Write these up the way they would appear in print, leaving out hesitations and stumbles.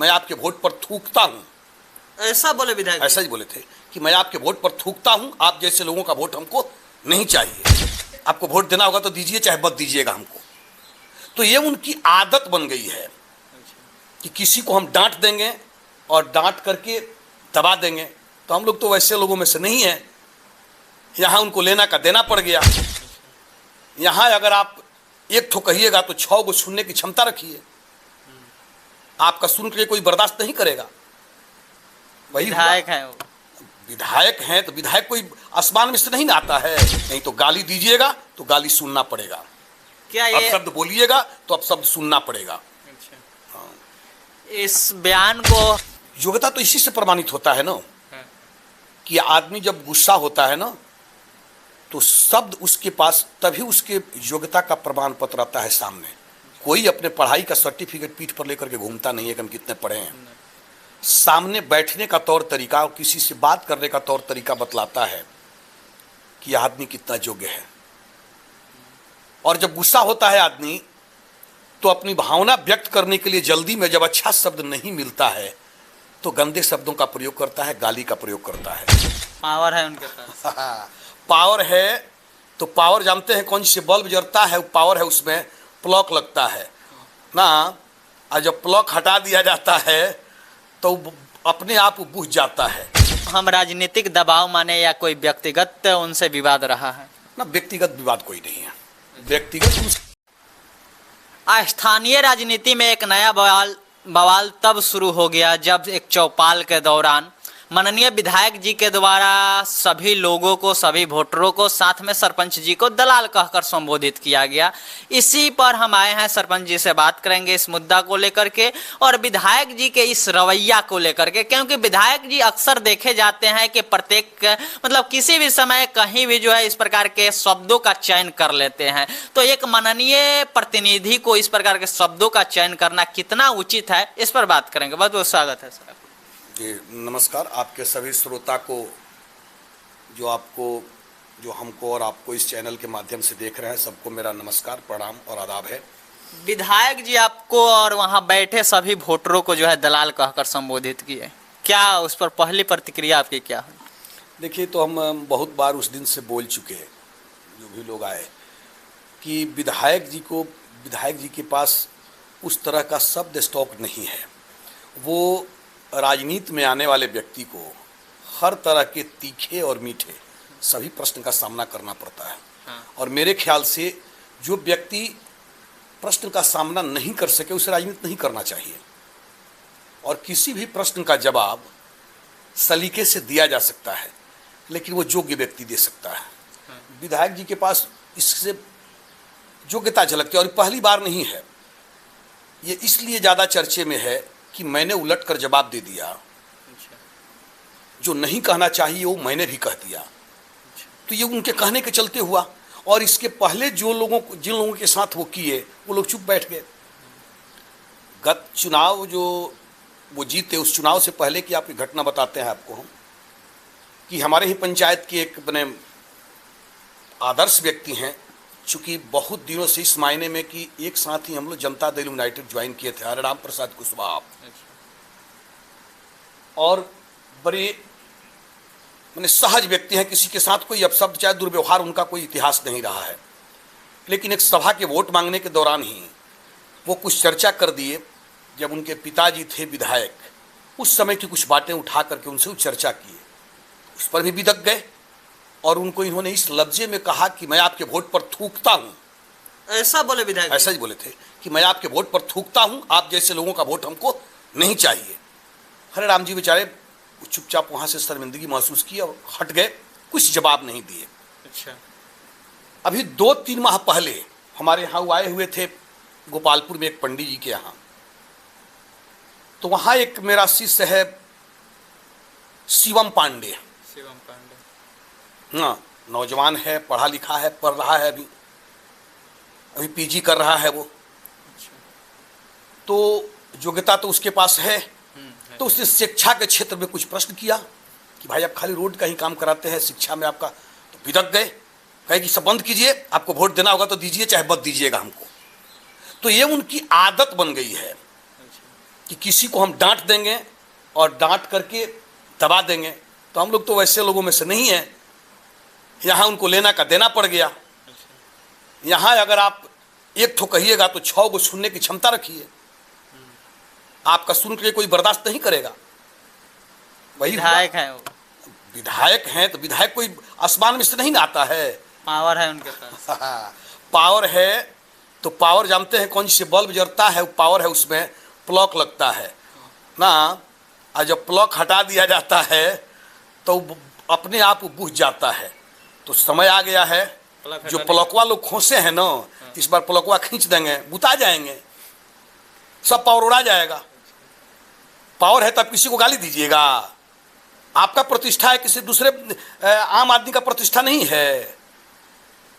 मैं आपके वोट पर थूकता हूँ। ऐसा बोले विधायक? ऐसा ही बोले थे कि मैं आपके वोट पर थूकता हूँ, आप जैसे लोगों का वोट हमको नहीं चाहिए। आपको वोट देना होगा तो दीजिए, चाहे मत दीजिएगा हमको। तो ये उनकी आदत बन गई है कि किसी को हम डांट देंगे और डांट करके दबा देंगे। तो हम लोग तो वैसे लोगों में से नहीं हैं। यहाँ उनको लेना का देना पड़ गया। यहाँ अगर आप एक ठो कहिएगा तो 6 को सुनने की क्षमता रखिए। आपका सुन के कोई बर्दाश्त नहीं करेगा। वही विधायक है वो। विधायक हैं तो विधायक कोई आसमान में से नहीं ना आता है। नहीं तो गाली दीजिएगा तो गाली सुनना पड़ेगा, क्या ये अब शब्द बोलिएगा तो अब शब्द सुनना पड़ेगा। अच्छा। इस बयान को योग्यता तो इसी से प्रमाणित होता है ना कि आदमी जब गुस्सा होता है ना तो शब्द उसके पास, तभी उसके योग्यता का प्रमाण पत्र आता है सामने। कोई अपने पढ़ाई का सर्टिफिकेट पीठ पर लेकर के घूमता नहीं है कि हम कितने पढ़े हैं। सामने बैठने का तौर तरीका और किसी से बात करने का तौर तरीका बतलाता है कि आदमी कितना योग्य है। और जब गुस्सा होता है आदमी तो अपनी भावना व्यक्त करने के लिए जल्दी में जब अच्छा शब्द नहीं मिलता है तो गंदे शब्दों का प्रयोग करता है, गाली का प्रयोग करता है। पावर है उनके पास। पावर है तो पावर जानते हैं कौन सी बल्ब जलता है, पावर है उसमें प्लग लगता है ना। और जब प्लग हटा दिया जाता है तो अपने आप बुझ जाता है। हम राजनीतिक दबाव माने या कोई व्यक्तिगत उनसे विवाद रहा है? ना, व्यक्तिगत विवाद कोई नहीं है। व्यक्तिगत स्थानीय राजनीति में एक नया बवाल तब शुरू हो गया जब एक चौपाल के दौरान माननीय विधायक जी के द्वारा सभी लोगों को, सभी वोटरों को, साथ में सरपंच जी को दलाल कहकर संबोधित किया गया। इसी पर हम आए हैं, सरपंच जी से बात करेंगे इस मुद्दा को लेकर के और विधायक जी के इस रवैया को लेकर के, क्योंकि विधायक जी अक्सर देखे जाते हैं कि प्रत्येक मतलब किसी भी समय कहीं भी जो है इस प्रकार के शब्दों का चयन कर लेते हैं। तो एक माननीय प्रतिनिधि को इस प्रकार के शब्दों का चयन करना कितना उचित है, इस पर बात करेंगे। बहुत बहुत स्वागत है सर। जी नमस्कार। आपके सभी श्रोता को, जो हमको और आपको इस चैनल के माध्यम से देख रहे हैं, सबको मेरा नमस्कार, प्रणाम और आदाब है। विधायक जी आपको और वहां बैठे सभी वोटरों को जो है दलाल कहकर संबोधित किए, क्या उस पर पहली प्रतिक्रिया आपकी क्या है? देखिए, तो हम बहुत बार उस दिन से बोल चुके हैं, जो भी लोग आए, कि विधायक जी के पास उस तरह का शब्द स्टॉक नहीं है। वो राजनीति में आने वाले व्यक्ति को हर तरह के तीखे और मीठे सभी प्रश्न का सामना करना पड़ता है। और मेरे ख्याल से जो व्यक्ति प्रश्न का सामना नहीं कर सके उसे राजनीति नहीं करना चाहिए। और किसी भी प्रश्न का जवाब सलीके से दिया जा सकता है, लेकिन वो योग्य व्यक्ति दे सकता है। विधायक जी के पास इससे योग्यता झलकती है और पहली बार नहीं है। ये इसलिए ज़्यादा चर्चे में है कि मैंने उलट कर जवाब दे दिया। जो नहीं कहना चाहिए वो मैंने भी कह दिया। तो ये उनके कहने के चलते हुआ। और इसके पहले जिन लोगों के साथ वो किए, वो लोग चुप बैठ गए। गत चुनाव जो वो जीते, उस चुनाव से पहले की आपकी घटना बताते हैं आपको हम, कि हमारे ही पंचायत के एक अपने आदर्श व्यक्ति हैं, चूँकि बहुत दिनों से इस मायने में कि एक साथ ही हम लोग जनता दल यूनाइटेड ज्वाइन किए थे, हरे राम प्रसाद कुशवाहा। और बड़े मैंने सहज व्यक्ति हैं, किसी के साथ कोई अपशब्द चाहे दुर्व्यवहार उनका कोई इतिहास नहीं रहा है। लेकिन एक सभा के वोट मांगने के दौरान ही वो कुछ चर्चा कर दिए। जब उनके पिताजी थे विधायक, उस समय की कुछ बातें उठा करके उनसे चर्चा किए, उस पर भी बिदक गए। और उनको इन्होंने इस लफ्जे में कहा कि मैं आपके वोट पर थूकता हूँ। ऐसा बोले विधायक? ऐसा ही बोले थे कि मैं आपके वोट पर थूकता हूँ, आप जैसे लोगों का वोट हमको नहीं चाहिए। हरे राम जी बेचारे चुपचाप वहाँ से शर्मिंदगी महसूस की और हट गए, कुछ जवाब नहीं दिए। अच्छा। अभी 2-3 माह पहले हमारे यहाँ आए हुए थे गोपालपुर में एक पंडित जी के यहाँ। तो वहाँ एक मेरा शिष्य है शिवम पांडे। हाँ, नौजवान है, पढ़ा लिखा है, पढ़ रहा है, अभी पीजी कर रहा है वो। तो योग्यता तो उसके पास है। तो उसने शिक्षा के क्षेत्र में कुछ प्रश्न किया कि भाई आप खाली रोड का ही काम कराते हैं, शिक्षा में आपका, तो बिदक गए। कहे कि सब बंद कीजिए, आपको वोट देना होगा तो दीजिए, चाहे मत दीजिएगा हमको। तो ये उनकी आदत बन गई है कि किसी को हम डांट देंगे और डांट करके दबा देंगे, तो हम लोग तो वैसे लोगों में से नहीं हैं। यहाँ उनको लेना का देना पड़ गया। यहाँ अगर आप एक ठो कहिएगा तो 6 को सुनने की क्षमता रखिए, आपका सुन के कोई बर्दाश्त नहीं करेगा। वही विधायक है वो, विधायक हैं तो विधायक कोई आसमान में से नहीं ना आता है, पावर है उनके पास। पावर है तो पावर जानते हैं कौन से बल्ब जलता है, वो पावर है, उसमें प्लग लगता है ना, और जब प्लग हटा दिया जाता है तो अपने आप बुझ जाता है। तो समय आ गया है, जो प्लगवा लोग खोसे हैं ना, इस बार प्लगवा खींच देंगे, बुता जाएंगे, सब पावर उड़ा जाएगा। पावर है तब किसी को गाली दीजिएगा, आपका प्रतिष्ठा है, किसी दूसरे आम आदमी का प्रतिष्ठा नहीं है।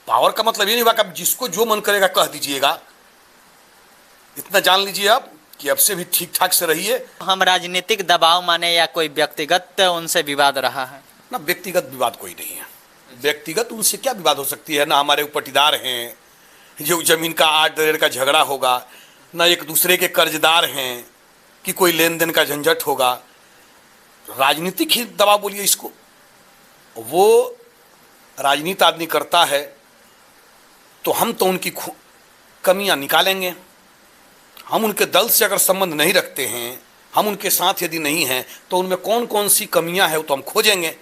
पावर का मतलब ये नहीं हुआ कि आप जिसको जो मन करेगा कह दीजिएगा। इतना जान लीजिए आप कि अब से भी ठीक ठाक से रहिए। हम राजनीतिक दबाव माने या कोई व्यक्तिगत उनसे विवाद रहा है? ना, व्यक्तिगत विवाद कोई नहीं है। व्यक्तिगत उनसे क्या विवाद हो सकती है? ना हमारे पटीदार हैं जो जमीन का 8 दरेर का झगड़ा होगा, ना एक दूसरे के कर्जदार हैं कि कोई लेन देन का झंझट होगा। राजनीतिक ही दबाव बोलिए इसको। वो राजनीति आदमी करता है तो हम तो उनकी कमियां निकालेंगे। हम उनके दल से अगर संबंध नहीं रखते हैं, हम उनके साथ यदि नहीं हैं, तो उनमें कौन कौन सी कमियां हैं वो तो हम खोजेंगे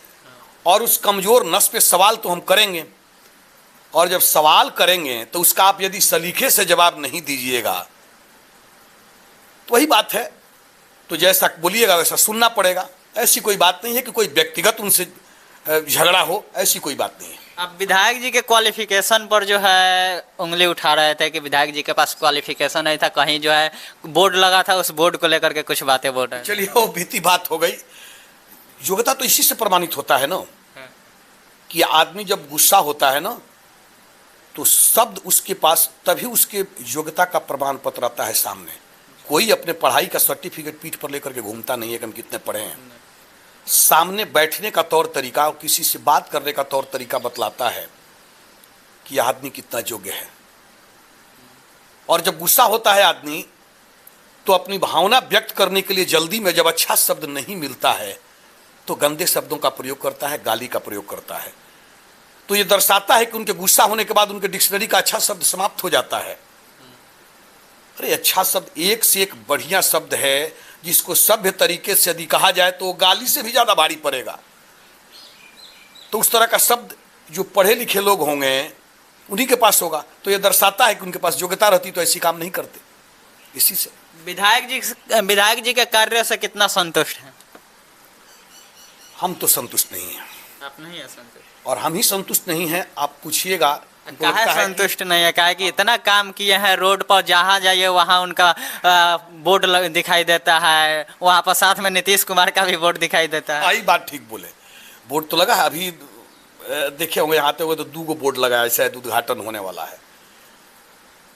और उस कमज़ोर नस पे सवाल तो हम करेंगे। और जब सवाल करेंगे तो उसका आप यदि सलीके से जवाब नहीं दीजिएगा तो वही बात है, तो जैसा बोलिएगा वैसा सुनना पड़ेगा। ऐसी कोई बात नहीं है कि कोई व्यक्तिगत उनसे झगड़ा हो, ऐसी कोई बात नहीं है। अब विधायक जी के क्वालिफिकेशन पर जो है उंगली उठा रहे थे कि विधायक जी के पास क्वालिफिकेशन नहीं था, कहीं जो है बोर्ड लगा था, उस बोर्ड को लेकर के कुछ बातें बोल रहे हैं। चलिए वो बीती बात हो गई। योग्यता तो इसी से प्रमाणित होता है ना, कि आदमी जब गुस्सा होता है ना तो शब्द उसके पास, तभी उसके योग्यता का प्रमाण पत्र आता है सामने। कोई अपने पढ़ाई का सर्टिफिकेट पीठ पर लेकर के घूमता नहीं है कि हम कितने पढ़े हैं। सामने बैठने का तौर तरीका और किसी से बात करने का तौर तरीका बतलाता है कि आदमी कितना योग्य है। और जब गुस्सा होता है आदमी तो अपनी भावना व्यक्त करने के लिए जल्दी में जब अच्छा शब्द नहीं मिलता है तो गंदे शब्दों का प्रयोग करता है, गाली का प्रयोग करता है। तो ये दर्शाता है कि उनके गुस्सा होने के बाद उनके डिक्शनरी का अच्छा शब्द समाप्त हो जाता है। अरे अच्छा शब्द एक से एक बढ़िया शब्द है, जिसको सभ्य तरीके से यदि कहा जाए तो गाली से भी ज्यादा भारी पड़ेगा। तो उस तरह का शब्द जो पढ़े लिखे लोग होंगे उन्हीं के पास होगा। तो यह दर्शाता है कि उनके पास योग्यता रहती तो ऐसी काम नहीं करते। इसी से विधायक जी के कार्य से कितना संतुष्ट हैं? हम तो संतुष्ट नहीं हैं। आप नहीं है संतुष्ट? और हम ही संतुष्ट नहीं हैं। आप पूछिएगा काहे संतुष्ट नहीं है? काहे कि इतना काम किए हैं, रोड पर जहाँ जाइए वहाँ उनका बोर्ड दिखाई देता है, वहाँ पर साथ में नीतीश कुमार का भी बोर्ड दिखाई देता है। आई बात ठीक बोले, बोर्ड तो लगा है। अभी देखे होंगे आते हुए तो 2 बोर्ड लगा है, शायद उद्घाटन होने वाला है।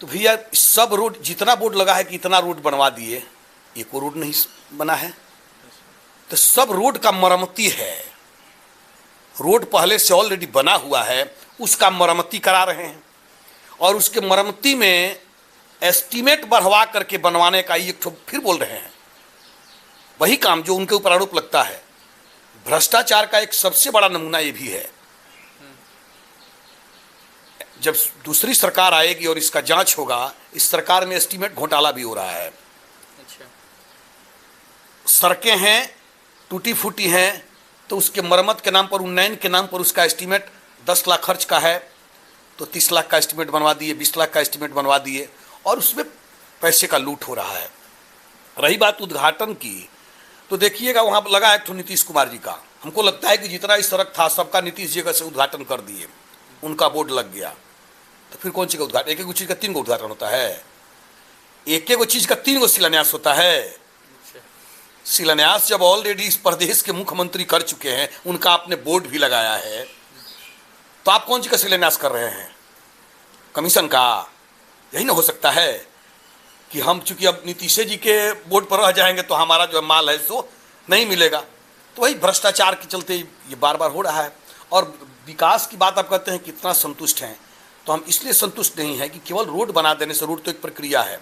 तो भैया सब रोड जितना बोर्ड लगा है कि इतना रोड बनवा दिए, एको रोड नहीं बना है। तो सब रोड का मरम्मती है। रोड पहले से ऑलरेडी बना हुआ है, उसका मरम्मती करा रहे हैं और उसके मरम्मती में एस्टीमेट बढ़वा करके बनवाने का ये फिर बोल रहे हैं। वही काम जो उनके ऊपर आरोप लगता है। भ्रष्टाचार का एक सबसे बड़ा नमूना ये भी है। जब दूसरी सरकार आएगी और इसका जांच होगा, इस सरकार में एस्टीमेट घोटाला भी हो रहा है। अच्छा। सड़कें हैं टूटी फूटी हैं तो उसके मरम्मत के नाम पर, उन्नयन के नाम पर उसका एस्टीमेट 10 लाख खर्च का है तो 30 लाख का एस्टीमेट बनवा दिए, 20 लाख का एस्टीमेट बनवा दिए और उसमें पैसे का लूट हो रहा है। रही बात उद्घाटन की, तो देखिएगा वहाँ पर लगा है नीतीश कुमार जी का। हमको लगता है कि जितना इस सड़क था सबका नीतीश जी से उद्घाटन कर दिए, उनका बोर्ड लग गया। तो फिर कौन सी का उद्घाटन? एक एक चीज़ का 3 गो उद्घाटन होता है, एक एक चीज़ का 3 गो शिलान्यास होता है। शिलान्यास जब ऑलरेडी इस प्रदेश के मुख्यमंत्री कर चुके हैं, उनका आपने बोर्ड भी लगाया है, तो आप कौन सी का शिलान्यास कर रहे हैं? कमीशन का? यही ना हो सकता है कि हम चूंकि अब नीतीश जी के बोर्ड पर रह जाएंगे तो हमारा जो माल है सो नहीं मिलेगा। तो वही भ्रष्टाचार के चलते ये बार बार हो रहा है। और विकास की बात आप कहते हैं कितना संतुष्ट हैं, तो हम इसलिए संतुष्ट नहीं हैं कि केवल रोड बना देने से, रोड तो एक प्रक्रिया है,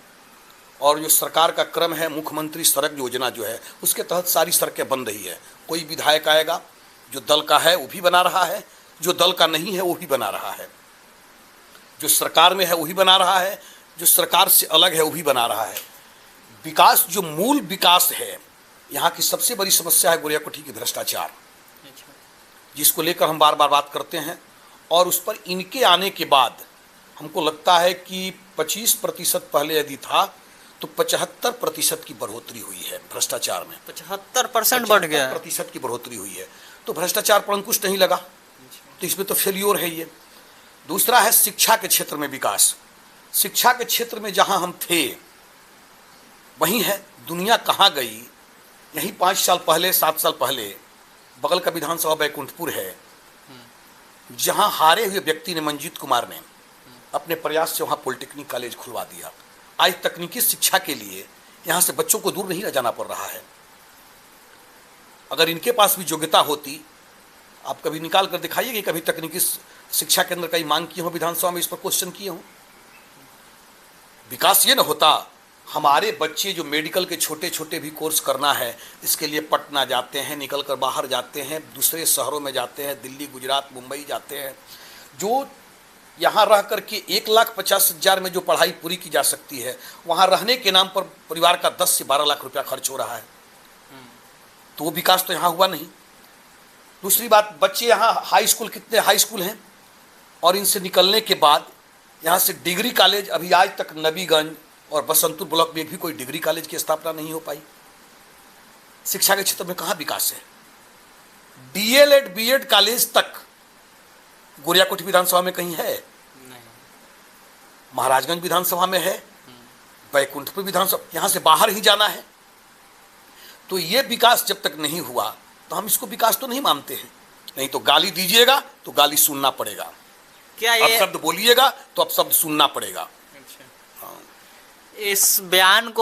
और जो सरकार का क्रम है, मुख्यमंत्री सड़क योजना जो है उसके तहत सारी सड़कें बन रही है। कोई विधायक आएगा, जो दल का है वो भी बना रहा है, जो दल का नहीं है वो भी बना रहा है, जो सरकार में है वो भी बना रहा है, जो सरकार से अलग है वो भी बना रहा है। विकास, जो मूल विकास है, यहाँ की सबसे बड़ी समस्या है गोरियाकोठी की भ्रष्टाचार, जिसको लेकर हम बार बार बात करते हैं। और उस पर इनके आने के बाद हमको लगता है कि 25% पहले यदि था तो 75% की बढ़ोतरी हुई है भ्रष्टाचार में। 75% बढ़ गया है। 75% की बढ़ोतरी हुई है। तो भ्रष्टाचार पर अंकुश नहीं लगा, तो इसमें तो फेल्योर है ये। दूसरा है शिक्षा के क्षेत्र में विकास। शिक्षा के क्षेत्र में जहां हम थे वहीं है, दुनिया कहाँ गई। यहीं 5 साल पहले, 7 साल पहले बगल का विधानसभा बैकुंठपुर है, जहां हारे हुए व्यक्ति ने, मंजीत कुमार ने, अपने प्रयास से वहां पॉलिटेक्निक कॉलेज खुलवा दिया। आज तकनीकी शिक्षा के लिए यहां से बच्चों को दूर नहीं जाना पड़ रहा है। अगर इनके पास भी योग्यता होती, आप कभी निकाल कर दिखाइए कि कभी तकनीकी शिक्षा के अंदर कहीं मांग किए हो, विधानसभा में इस पर क्वेश्चन किए हो। विकास ये न होता, हमारे बच्चे जो मेडिकल के छोटे छोटे भी कोर्स करना है, इसके लिए पटना जाते हैं, निकल कर बाहर जाते हैं, दूसरे शहरों में जाते हैं, दिल्ली, गुजरात, मुंबई जाते हैं। जो यहाँ रह करके 1,50,000 में जो पढ़ाई पूरी की जा सकती है, वहाँ रहने के नाम पर परिवार का 10 से 12 लाख रुपया खर्च हो रहा है। तो वो विकास तो यहाँ हुआ नहीं। दूसरी बात, बच्चे यहाँ हाई स्कूल, कितने हाई स्कूल हैं, और इनसे निकलने के बाद यहाँ से डिग्री कॉलेज, अभी आज तक नबीगंज और बसंतपुर ब्लॉक में भी कोई डिग्री कॉलेज की स्थापना नहीं हो पाई। शिक्षा के क्षेत्र में कहाँ विकास है। डीएलएड बीएड कॉलेज तक गोरियाकोठी विधानसभा में कहीं है नहीं। महाराजगंज विधानसभा में है, बैकुंठपुर विधानसभा, यहाँ से बाहर ही जाना है। तो ये विकास जब तक नहीं हुआ तो हम इसको विकास तो नहीं मानते हैं। नहीं तो गाली दीजिएगा तो गाली सुनना पड़ेगा, क्या ये अपशब्द बोलिएगा तो अपशब्द सुनना पड़ेगा। इस बयान को